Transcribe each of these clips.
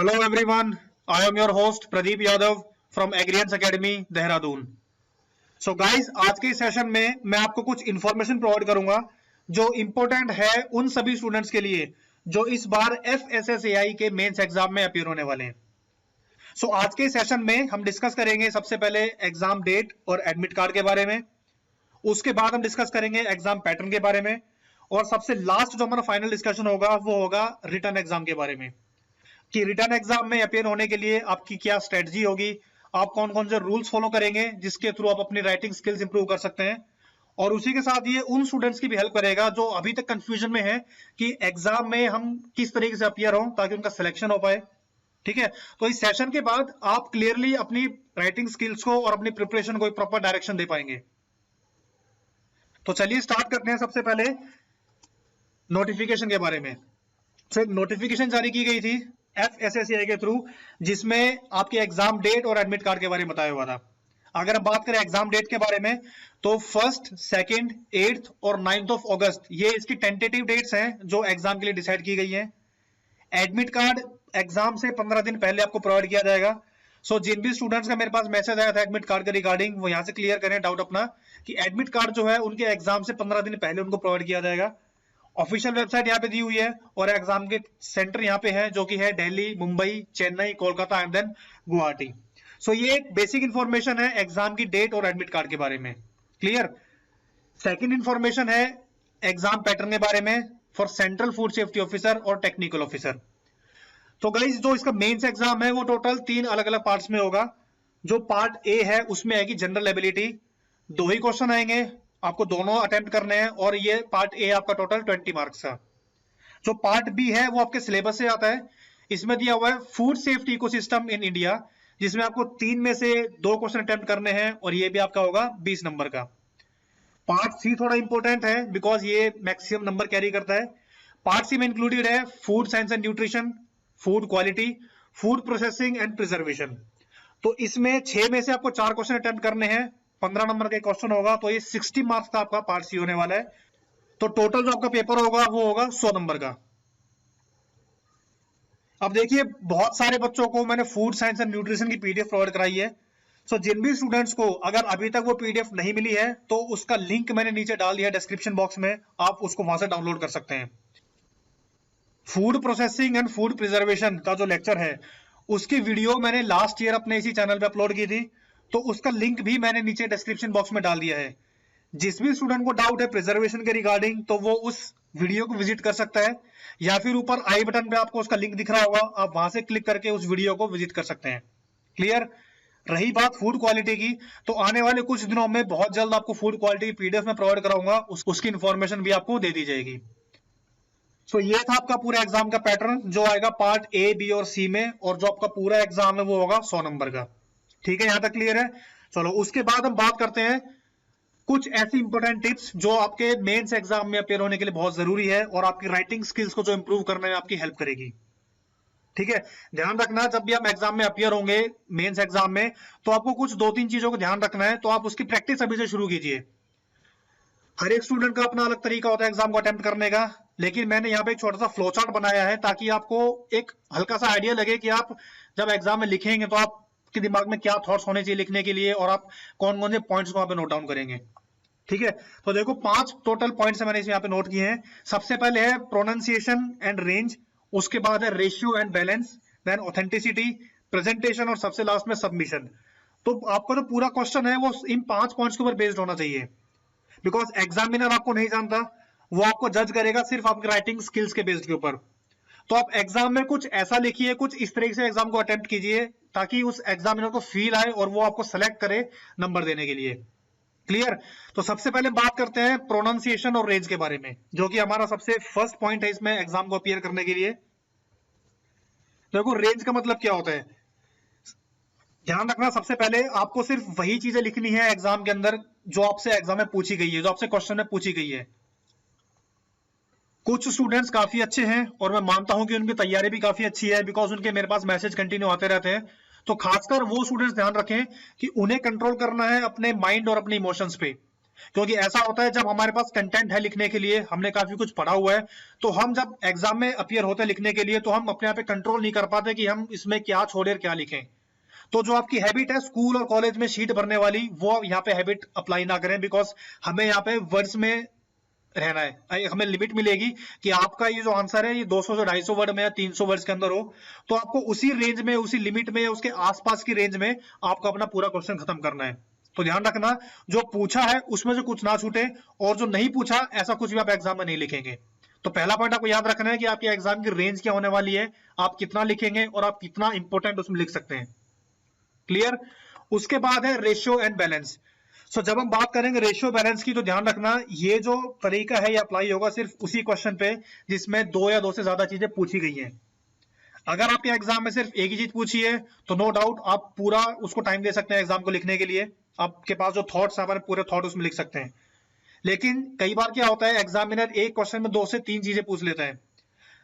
Hello everyone, I am your host Pradeep Yadav from Agrians Academy, Dehradun. So guys, आज के session में मैं आपको कुछ इंफॉर्मेशन प्रोवाइड करूंगा जो इंपॉर्टेंट है उन सभी स्टूडेंट्स के लिए जो इस बार FSSAI के मेंस एग्जाम में अपीयर होने वाले हैं। So आज के सेशन में हम डिस्कस करेंगे सबसे पहले एग्जाम डेट और एडमिट कार्ड के बारे में, उसके बाद हम डिस्कस करेंगे एग्जाम पैटर्न के बारे में, और सबसे लास्ट जो हमारा फाइनल डिस्कशन होगा वो होगा रिटर्न एग्जाम के बारे में कि रिटर्न एग्जाम में अपीयर होने के लिए आपकी क्या स्ट्रेटजी होगी, आप कौन कौन से रूल्स फॉलो करेंगे जिसके थ्रू आप अपनी राइटिंग स्किल्स इंप्रूव कर सकते हैं। और उसी के साथ ये उन स्टूडेंट्स की भी हेल्प करेगा जो अभी तक कंफ्यूजन में है कि एग्जाम में हम किस तरीके से अपीयर हों ताकि उनका सिलेक्शन हो पाए। ठीक है, तो इस सेशन के बाद आप क्लियरली अपनी राइटिंग स्किल्स को और अपनी प्रिपरेशन को एक प्रॉपर डायरेक्शन दे पाएंगे। तो चलिए स्टार्ट करते हैं। सबसे पहले नोटिफिकेशन के बारे में। तो एक नोटिफिकेशन जारी की गई थी FSSAI के थ्रू जिसमें आपके एग्जाम डेट और एडमिट कार्ड के बारे में बताया हुआ था। अगर हम बात करें एग्जाम डेट के बारे में तो 1st, 2nd, 8th और 9th ऑफ अगस्त ये इसकी टेंटेटिव डेट्स हैं जो एग्जाम के लिए डिसाइड की गई हैं। एडमिट कार्ड एग्जाम से 15 दिन पहले आपको प्रोवाइड किया जाएगा। सो जिन भी स्टूडेंट्स का मेरे पास मैसेज आया था एडमिट कार्ड के रिगार्डिंग वो यहाँ से क्लियर करें डाउट अपना कि एडमिट कार्ड जो है उनके एग्जाम से 15 दिन पहले उनको प्रोवाइड किया जाएगा। ऑफिशियल वेबसाइट यहाँ पे दी हुई है और एग्जाम के सेंटर यहाँ पे है जो कि है दिल्ली, मुंबई, चेन्नई, कोलकाता एंड देन गुवाहाटी। सो ये एक बेसिक इंफॉर्मेशन है एग्जाम की डेट और एडमिट कार्ड के बारे में। क्लियर। सेकंड इंफॉर्मेशन है एग्जाम पैटर्न के बारे में for central food safety officer और टेक्निकल ऑफिसर। तो गाइस जो इसका मेंस एग्जाम है वो टोटल 3 अलग अलग पार्ट्स में होगा। जो पार्ट ए है उसमें आएगी जनरल एबिलिटी, 2 ही क्वेश्चन आएंगे, आपको दोनों अटेम्प्ट करने हैं और ये पार्ट ए आपका टोटल 20 मार्क्स का। जो पार्ट बी है वो आपके सिलेबस से आता है। इसमें दिया हुआ है food safety ecosystem in India जिसमें आपको 3 में से 2 क्वेश्चन अटेम्प्ट करने हैं और ये भी आपका होगा 20 नंबर का। पार्ट सी थोड़ा इंपॉर्टेंट है बिकॉज ये मैक्सिमम नंबर कैरी करता है। पार्ट सी में इंक्लूडेड है food science and nutrition, food quality, food processing and preservation. तो इसमें 6 में से आपको 4 क्वेश्चन अटेम्प्ट करने हैं, 15 नंबर का क्वेश्चन होगा, तो ये 60 मार्क्स का आपका पार्ट सी होने वाला है। तो टोटल जो आपका पेपर होगा वो होगा 100 नंबर का। अब देखिए बहुत सारे बच्चों को मैंने फूड साइंस एंड न्यूट्रिशन की पीडीएफ प्रोवाइड कराई है। सो जिन भी स्टूडेंट्स को अगर अभी तक वो पीडीएफ नहीं मिली है तो उसका लिंक मैंने नीचे डाल दिया डिस्क्रिप्शन बॉक्स में, आप उसको वहां से डाउनलोड कर सकते हैं। Food processing and food preservation का जो लेक्चर है उसकी वीडियो मैंने लास्ट ईयर अपने इसी चैनल पे अपलोड की थी, तो उसका लिंक भी मैंने नीचे डिस्क्रिप्शन बॉक्स में डाल दिया है। जिस भी स्टूडेंट को डाउट है प्रिजर्वेशन के रिगार्डिंग तो वो उस वीडियो को विजिट कर सकता है, या फिर ऊपर आई बटन पे आपको उसका लिंक दिख रहा होगा, आप वहां से क्लिक करके उस वीडियो को विजिट कर सकते हैं। क्लियर। रही बात फूड क्वालिटी की, तो आने वाले कुछ दिनों में बहुत जल्द आपको फूड क्वालिटी की पीडीएफ में प्रोवाइड कराऊंगा, उसकी इंफॉर्मेशन भी आपको दे दी जाएगी। सो ये था आपका पूरा एग्जाम का पैटर्न जो आएगा पार्ट ए, बी और सी में, और जो आपका पूरा एग्जाम है वो होगा 100 नंबर का। ठीक है, यहां तक क्लियर है। चलो उसके बाद हम बात करते हैं कुछ ऐसी इंपॉर्टेंट टिप्स जो आपके मेंस एग्जाम में अपीयर होने के लिए बहुत जरूरी है और आपकी राइटिंग स्किल्स को जो इंप्रूव करने में आपकी हेल्प करेगी। ठीक है, ध्यान रखना जब भी आप एग्जाम में अपीयर होंगे मेंस एग्जाम में तो आपको कुछ 2-3 चीजों को ध्यान रखना है, तो आप उसकी प्रैक्टिस अभी से शुरू कीजिए। हर एक स्टूडेंट का अपना अलग तरीका होता है एग्जाम को अटेम्प्ट करने का, लेकिन मैंने यहाँ पे एक छोटा सा फ्लो चार्ट बनाया है ताकि आपको एक हल्का सा आइडिया लगे कि आप जब एग्जाम में लिखेंगे तो आपके दिमाग में क्या थॉट्स होने चाहिए लिखने के लिए और आप कौन कौन से पॉइंट्स को वहां पे नोट डाउन करेंगे। ठीक है, तो देखो 5 टोटल पॉइंट्स मैंने यहाँ पे नोट किए हैं। सबसे पहले है प्रोनाउंसिएशन एंड रेंज, उसके बाद है ratio and balance, then authenticity, presentation और सबसे लास्ट में सबमिशन। तो आपका जो पूरा क्वेश्चन है वो इन 5 पॉइंट्स के ऊपर बेस्ड होना चाहिए, बिकॉज एग्जामिनर आपको नहीं जानता, वो आपको जज करेगा सिर्फ आपकी राइटिंग स्किल्स के बेस्ड के ऊपर। तो आप एग्जाम में कुछ ऐसा लिखिए, कुछ इस तरीके से एग्जाम को अटेम्प्ट कीजिए ताकि उस एग्जामिनर को फील आए और वो आपको सेलेक्ट करे नंबर देने के लिए। क्लियर। तो सबसे पहले बात करते हैं प्रोनाउंसिएशन और रेंज के बारे में, जो कि हमारा सबसे फर्स्ट पॉइंट है इसमें एग्जाम को अपीयर करने के लिए। देखो रेंज का मतलब क्या होता है, ध्यान रखना सबसे पहले आपको सिर्फ वही चीजें लिखनी है एग्जाम के अंदर जो आपसे एग्जाम में पूछी गई है, जो आपसे क्वेश्चन में पूछी गई है। कुछ स्टूडेंट्स काफी अच्छे हैं और मैं मानता हूं कि उनकी तैयारी भी काफी अच्छी है बिकॉज उनके मेरे पास मैसेज कंटिन्यू आते रहते हैं। तो खासकर वो स्टूडेंट्स ध्यान रखें कि उन्हें कंट्रोल करना है अपने माइंड और अपने इमोशंस पे। क्योंकि ऐसा होता है जब हमारे पास कंटेंट है लिखने के लिए, हमने काफी कुछ पढ़ा हुआ है, तो हम जब एग्जाम में अपीयर होते हैं लिखने के लिए तो हम अपने आप पे कंट्रोल नहीं कर पाते कि हम इसमें क्या छोड़े और क्या लिखें। तो जो आपकी हैबिट है स्कूल और कॉलेज में शीट भरने वाली, वो यहाँ पे हैबिट अप्लाई ना करें, बिकॉज हमें यहाँ पे वर्ड्स में रहना है। हमें लिमिट मिलेगी कि आपका ये जो आंसर है ये 200 से 250 वर्ड में या 300 वर्ड्स के अंदर हो, तो आपको उसी रेंज में, उसी लिमिट में, उसके आसपास की रेंज में आपको अपना पूरा क्वेश्चन खत्म करना है। तो ध्यान रखना, जो पूछा है उसमें से कुछ ना छूटे, और जो नहीं पूछा ऐसा कुछ भी आप एग्जाम में नहीं लिखेंगे। तो पहला पॉइंट आपको याद रखना है कि आपके एग्जाम की रेंज क्या होने वाली है, आप कितना लिखेंगे और आप कितना इंपॉर्टेंट उसमें लिख सकते हैं। क्लियर। उसके बाद है रेशियो एंड बैलेंस। सो जब हम बात करेंगे रेशियो बैलेंस की, तो ध्यान रखना ये जो तरीका है ये अप्लाई होगा सिर्फ उसी क्वेश्चन पे जिसमें 2 या 2 से ज्यादा चीजें पूछी गई हैं। अगर आपके एग्जाम में सिर्फ एक ही चीज पूछी है तो नो डाउट आप पूरा उसको टाइम दे सकते हैं एग्जाम को लिखने के लिए, आपके पास जो थॉट्स है हमारे पूरे थॉट उसमें लिख सकते हैं। लेकिन कई बार क्या होता है, एग्जामिनर एक क्वेश्चन में 2 से 3 चीजें पूछ लेते हैं।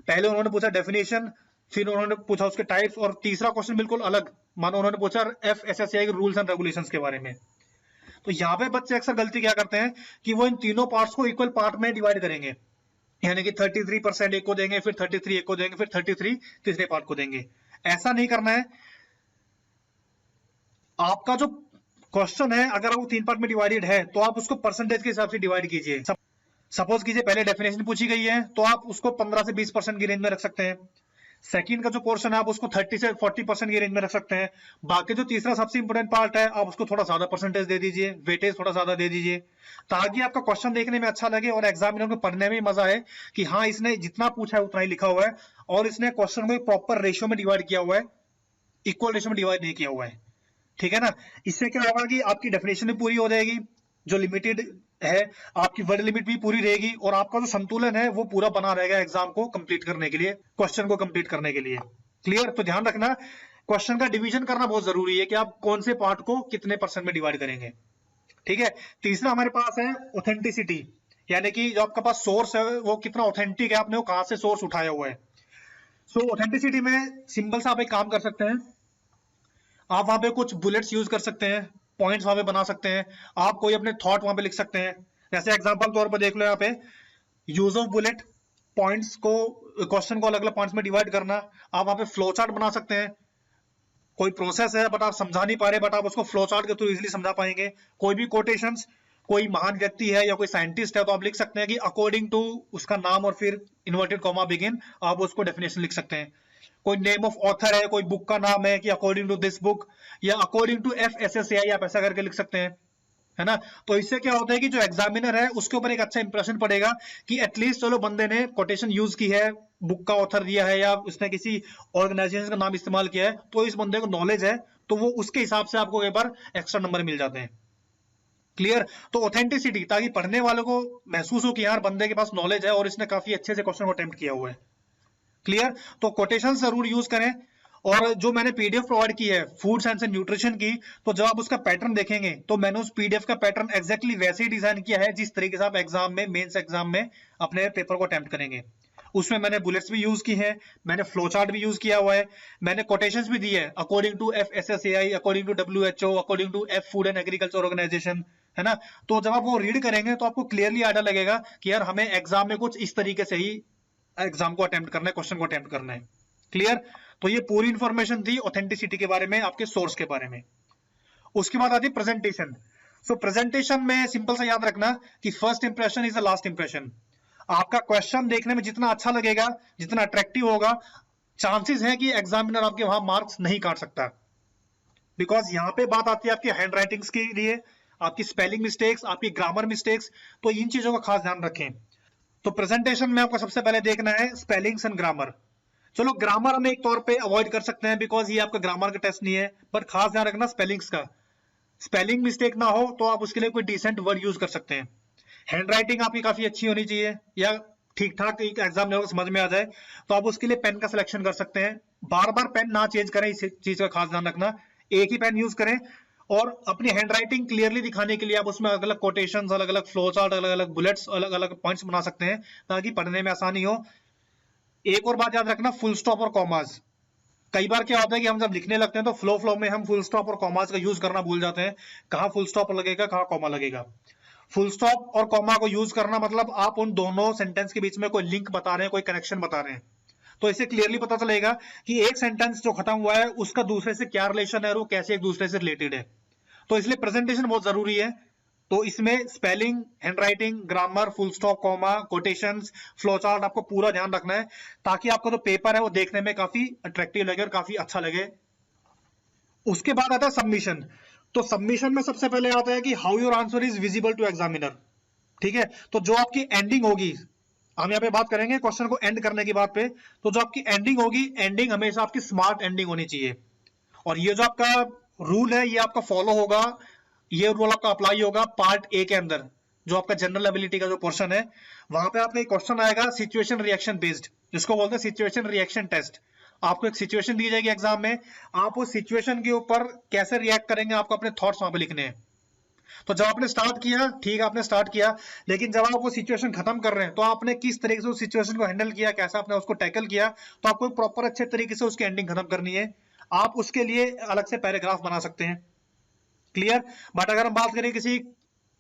पहले उन्होंने पूछा डेफिनेशन, फिर उन्होंने पूछा उसके टाइप्स, और तीसरा क्वेश्चन बिल्कुल अलग, मानो उन्होंने पूछा FSSAI के रूल्स एंड रेगुलेशंस के बारे में। तो यहाँ पे बच्चे अक्सर गलती क्या करते हैं कि वो इन तीनों पार्ट्स को इक्वल पार्ट में डिवाइड करेंगे, यानी कि 33% एक को देंगे, फिर 33 एक को देंगे, फिर 33 तीसरे पार्ट को देंगे। ऐसा नहीं करना है। आपका जो क्वेश्चन है अगर वो 3 पार्ट में डिवाइडेड है तो आप उसको परसेंटेज के हिसाब से डिवाइड कीजिए। सपोज कीजिए पहले डेफिनेशन पूछी गई है तो आप उसको 15 से 20% की रेंज में रख सकते हैं। सेकंड का जो पोर्शन है आप उसको 30 से 40% की रेंज में रख सकते हैं। बाकी जो तीसरा सबसे इंपॉर्टेंट पार्ट है आप उसको थोड़ा ज्यादा परसेंटेज दे दीजिए, वेटेज थोड़ा ज्यादा दे दीजिए, ताकि आपका क्वेश्चन देखने में अच्छा लगे और एग्जामिनर को पढ़ने में मजा आए कि हाँ इसने जितना पूछा है उतना ही लिखा हुआ है, और इसने क्वेश्चन को प्रॉपर रेशियो में डिवाइड किया हुआ है, इक्वल रेशियो में डिवाइड नहीं किया हुआ है। ठीक है ना। इससे क्या होगा कि आपकी डेफिनेशन भी पूरी हो जाएगी, जो लिमिटेड है आपकी वर्ड लिमिट भी पूरी रहेगी, और आपका जो संतुलन है वो पूरा बना रहेगा एग्जाम को कंप्लीट करने के लिए, क्वेश्चन को कंप्लीट करने के लिए। क्लियर। तो ध्यान रखना क्वेश्चन का डिवीजन करना बहुत जरूरी है कि आप कौन से पार्ट को कितने परसेंट में डिवाइड करेंगे। ठीक है। तीसरा हमारे पास है ऑथेंटिसिटी, यानी कि जो आपका पास सोर्स है वो कितना ऑथेंटिक है, आपने वो कहां से सोर्स उठाया हुआ है। सो ऑथेंटिसिटी में सिंपल सा आप एक काम कर सकते हैं, आप वहां पे कुछ बुलेट्स यूज कर सकते हैं, पॉइंट्स वहां पे बना सकते हैं, आप कोई अपने थॉट वहां पे लिख सकते हैं। जैसे एग्जांपल तौर पर देख लो यहाँ पे यूज ऑफ बुलेट, पॉइंट्स को, क्वेश्चन को अलग अलग पॉइंट्स में डिवाइड करना। आप वहां पे फ्लो चार्ट बना सकते हैं, कोई प्रोसेस है बट आप समझा नहीं पा रहे, बट आप उसको फ्लो चार्ट के थ्रू इजीली समझा पाएंगे। कोई भी कोटेशंस, कोई महान व्यक्ति है या कोई साइंटिस्ट है तो आप लिख सकते हैं कि अकॉर्डिंग टू उसका नाम और फिर इन्वर्टेड कॉमा बिगिन, आप उसको डेफिनेशन लिख सकते हैं। कोई नेम ऑफ ऑथर है, कोई बुक का नाम है कि अकॉर्डिंग टू दिस बुक, या अकॉर्डिंग टू FSSAI आप ऐसा करके लिख सकते हैं, है ना। तो इससे क्या होता है कि जो एग्जामिनर है उसके ऊपर एक अच्छा इंप्रेशन पड़ेगा कि एटलीस्ट चलो बंदे ने कोटेशन यूज की है, बुक का ऑथर दिया है या उसने किसी ऑर्गेनाइजेशन का नाम इस्तेमाल किया है, तो इस बंदे को नॉलेज है, तो वो उसके हिसाब से आपको एक बार एक्स्ट्रा नंबर मिल जाते हैं। क्लियर। तो ऑथेंटिसिटी, ताकि पढ़ने वालों को महसूस हो कि यार बंदे के पास नॉलेज है और इसने काफी अच्छे से क्वेश्चन को अटेम्प्ट किया हुआ है। क्लियर। तो कोटेशन जरूर यूज करें। और जो मैंने पीडीएफ प्रोवाइड की है फूड साइंस एंड न्यूट्रिशन की, तो जब आप उसका पैटर्न देखेंगे तो मैंने उस पीडीएफ का पैटर्न एग्जैक्टली वैसे ही डिजाइन किया है जिस तरीके से आप एग्जाम में, मेंस एग्जाम में अपने पेपर को अटेम्प्ट करेंगे। उसमें मैंने बुलेट्स भी यूज की हैं, मैंने फ्लो चार्ट भी यूज किया हुआ है, मैंने कोटेशंस भी दी है according to FSSAI, according to WHO, according to food and agriculture organisation, है ना। तो जब आप वो रीड करेंगे तो आपको क्लियरली आइडिया लगेगा कि यार हमें एग्जाम में कुछ इस तरीके से ही एग्जाम को अटेम्प्ट करना है, क्वेश्चन को अटेम्प्ट करना है। क्लियर। तो ये पूरी इंफॉर्मेशन थी ऑथेंटिसिटी के बारे में, आपके सोर्स के बारे में। उसके बाद आती है प्रेजेंटेशन। सो प्रेजेंटेशन में सिंपल सा याद रखना कि first impression is the last impression. आपका क्वेश्चन देखने में जितना अच्छा लगेगा, जितना अट्रैक्टिव होगा, चांसेस है कि एग्जामिनर आपके वहां मार्क्स नहीं काट सकता, बिकॉज यहाँ पे बात आती है आपकी हैंड राइटिंग्स के लिए, आपकी स्पेलिंग मिस्टेक्स, आपकी ग्रामर मिस्टेक्स, तो इन चीजों का खास ध्यान रखें। तो प्रेजेंटेशन में आपको सबसे पहले देखना है स्पेलिंग्स एंड ग्रामर। चलो ग्रामर हम एक तौर पे अवॉइड कर सकते हैं बिकॉज ये आपका ग्रामर का टेस्ट नहीं है, पर खास ध्यान रखना स्पेलिंग्स का, स्पेलिंग मिस्टेक ना हो तो आप उसके लिए कोई डिसेंट वर्ड यूज कर सकते हैं। हैंड राइटिंग आपकी काफी अच्छी होनी चाहिए या ठीक ठाक एग्जाम लेवल समझ में आ जाए, तो आप उसके लिए पेन का सिलेक्शन कर सकते हैं। बार बार पेन ना चेंज करें, इस चीज का खास ध्यान रखना, एक ही पेन यूज करें। और अपनी हैंड राइटिंग क्लियरली दिखाने के लिए आप उसमें अलग अलग कोटेशंस, अलग अलग फ्लो चार्ट, अलग अलग बुलेट्स, अलग अलग पॉइंट्स बना सकते हैं ताकि पढ़ने में आसानी हो। एक और बात याद रखना, फुल स्टॉप और कॉमास। कई बार क्या होता है कि हम जब लिखने लगते हैं तो फ्लो में हम फुल स्टॉप और कॉमास का यूज करना भूल जाते हैं, कहाँ फुल स्टॉप लगेगा, कहाँ कॉमा लगेगा। फुल स्टॉप और कॉमा को यूज करना मतलब आप उन दोनों सेंटेंस के बीच में कोई लिंक बता रहे हैं, कोई कनेक्शन बता रहे हैं। तो इससे क्लियरली पता चलेगा कि एक सेंटेंस जो खत्म हुआ है उसका दूसरे से क्या रिलेशन है और वो कैसे एक दूसरे से रिलेटेड है। तो इसलिए प्रेजेंटेशन बहुत जरूरी है। तो इसमें spelling, handwriting, grammar, full stop, comma, quotations, flow chart आपको पूरा ध्यान रखना है ताकि आपका जो पेपर है वो देखने में काफी अट्रैक्टिव लगे और काफी अच्छा लगे। उसके बाद आता है सबमिशन। तो सबमिशन में सबसे पहले आता है कि how your answer is visible to examiner. ठीक है, तो जो आपकी एंडिंग होगी, हम यहाँ पे बात करेंगे क्वेश्चन को एंड करने की बात पे, तो जो आपकी एंडिंग होगी, एंडिंग हमेशा आपकी स्मार्ट एंडिंग होनी चाहिए। और ये जो आपका रूल है ये आपका फॉलो होगा, ये रूल आपका अप्लाई होगा पार्ट ए के अंदर, जो आपका जनरल एबिलिटी का जो पोर्शन है, वहां पे आपका एक क्वेश्चन आएगा सिचुएशन रिएक्शन बेस्ड, जिसको बोलते हैं सिचुएशन रिएक्शन टेस्ट। आपको एक सिचुएशन दी जाएगी एग्जाम में, आप उस सिचुएशन के ऊपर कैसे रिएक्ट करेंगे आपको अपने थॉट्स वहां पे लिखने हैं। तो जब आपने स्टार्ट किया, ठीक है आपने स्टार्ट किया, लेकिन जब आप वो सिचुएशन खत्म कर रहे हैं तो आपने किस तरीके से उस सिचुएशन को हैंडल किया, कैसा आपने उसको टैकल किया, तो आपको प्रॉपर अच्छे तरीके से उसकी एंडिंग खत्म करनी है। आप उसके लिए अलग से पैराग्राफ बना सकते हैं। क्लियर? बट अगर हम बात करें किसी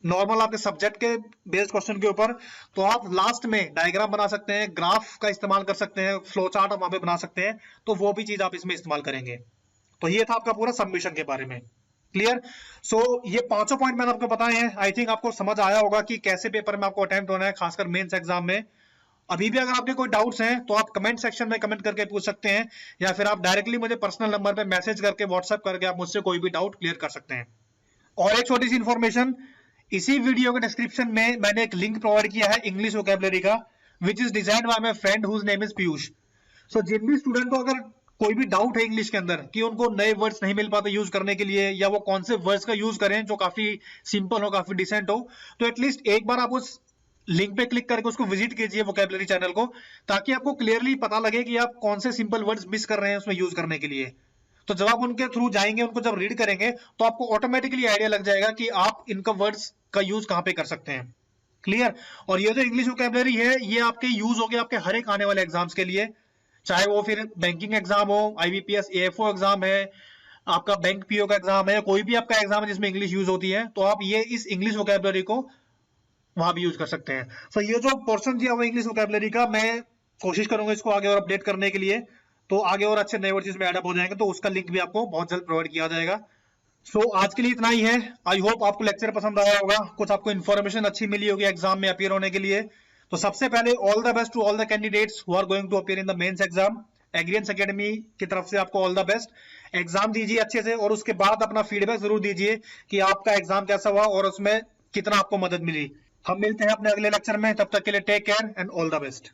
नॉर्मल आपके सब्जेक्ट के बेस्ड क्वेश्चन के ऊपर, तो आप लास्ट में डायग्राम बना सकते हैं, ग्राफ का इस्तेमाल कर सकते हैं, फ्लो चार्ट आप वहां पे बना सकते हैं, तो वो भी चीज आप इसमें इस्तेमाल करेंगे। तो ये था आपका पूरा सबमिशन के बारे में। क्लियर? सो ये पांचों पॉइंट मैंने आपको बताए हैं। आई थिंक आपको समझ आया होगा कि कैसे पेपर में आपको अटेम्प्ट होना है, खासकर मेंस एग्जाम में। अभी भी अगर आपके कोई डाउट्स हैं तो आप कमेंट सेक्शन में कमेंट करके पूछ सकते हैं, या फिर आप डायरेक्टली मुझे पर्सनल नंबर पे मैसेज करके, व्हाट्सएप करके आप मुझसे कोई भी डाउट क्लियर कर सकते हैं। और एक छोटी सी इंफॉर्मेशन, इसी वीडियो के डिस्क्रिप्शन में मैंने एक लिंक प्रोवाइड किया है इंग्लिश वोकैबुलरी का, which is designed by my friend whose name is Piyush. So जिन भी स्टूडेंट को अगर कोई भी डाउट है इंग्लिश के अंदर कि उनको नए वर्ड्स नहीं मिल पाते यूज करने के लिए, या वो कौन से वर्ड्स का यूज करें जो काफी सिंपल हो, काफी डिसेंट हो, तो एटलीस्ट एक बार आप उस लिंक पे क्लिक करके उसको विजिट कीजिए वोकैबुलरी चैनल को, ताकि आपको क्लियरली पता लगे कि आप कौन से सिंपल वर्ड्स मिस कर रहे हैं उसमें यूज करने के लिए। तो जब आप उनके थ्रू जाएंगे, उनको जब रीड करेंगे, तो आपको ऑटोमेटिकली आइडिया लग जाएगा कि आप इनका वर्ड्स का यूज कहां पे कर सकते हैं। क्लियर? और ये जो इंग्लिश वोकैबुलरी है ये आपके यूज होगी आपके हर एक आने वाले एग्जाम्स के लिए, चाहे वो फिर बैंकिंग एग्जाम हो, IBPS AFO एग्जाम है, आपका बैंक PO का एग्जाम है, कोई भी आपका एग्जाम है जिसमें इंग्लिश यूज होती है, तो आप ये इस इंग्लिश वोकैबुलरी को वहां भी यूज कर सकते हैं। सो ये जो पोर्शन दिया हुआ इंग्लिश वोकैबुलरी का, मैं कोशिश करूंगा इसको आगे और अपडेट करने के लिए, तो आगे और अच्छे नए वर्ड इसमें ऐड अप हो जाएंगे, तो उसका लिंक भी आपको बहुत जल्द प्रोवाइड किया जाएगा। सो आज के लिए इतना ही है। आई होप आपको लेक्चर पसंद आया होगा, कुछ आपको इन्फॉर्मेशन अच्छी मिली होगी एग्जाम में अपीयर होने के लिए। तो सबसे पहले all the best to all the candidates who are going to appear in the mains exam. एग्रियंस एकेडमी की तरफ से आपको ऑल द बेस्ट। एग्जाम दीजिए अच्छे से, और उसके बाद अपना फीडबैक जरूर दीजिए कि आपका एग्जाम कैसा हुआ और उसमें कितना आपको मदद मिली। हम मिलते हैं अपने अगले लेक्चर में, तब तक के लिए take care and all the best.